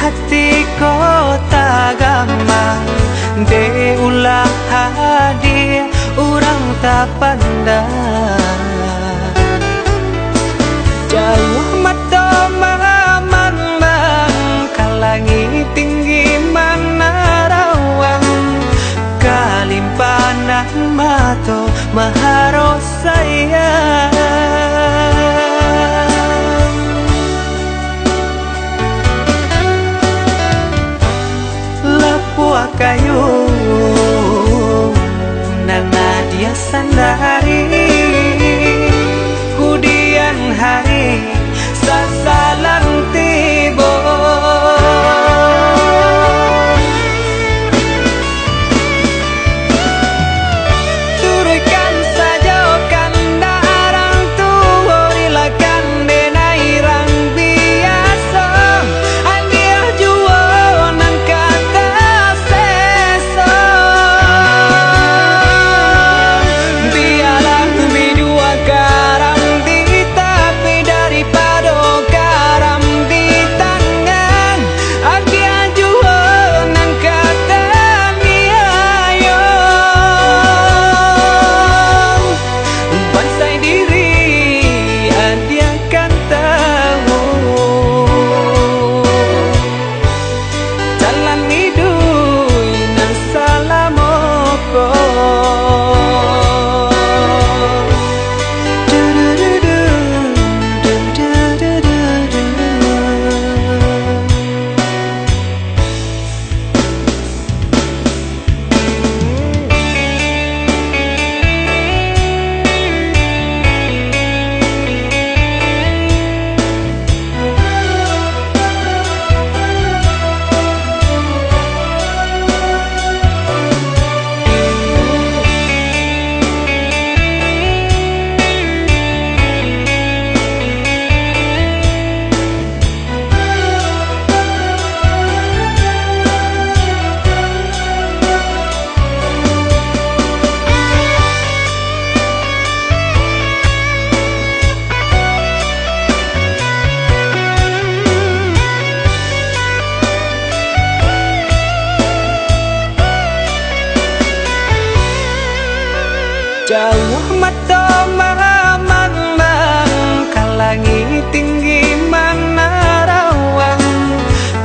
hati kota gampang de ulah hadir orang tak pandang jauh mata memandang kalangi tinggi mana rawang kalimpanan mato maharo sayang lapua kayu nana dia sandari kudian hari sasalang tibo turikan saja kanda arang tua rilakan denai rang biasa andia jua nang kata seso biarlah bidua garam di tapi daripada garam di tangan andia jua nang kata niayo bansai diri andia kan tahu jalan hidup nan salamoko jauh mata memandang kalangi tinggi mana rawang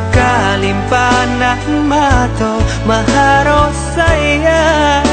kalimpanan mato maharo sayang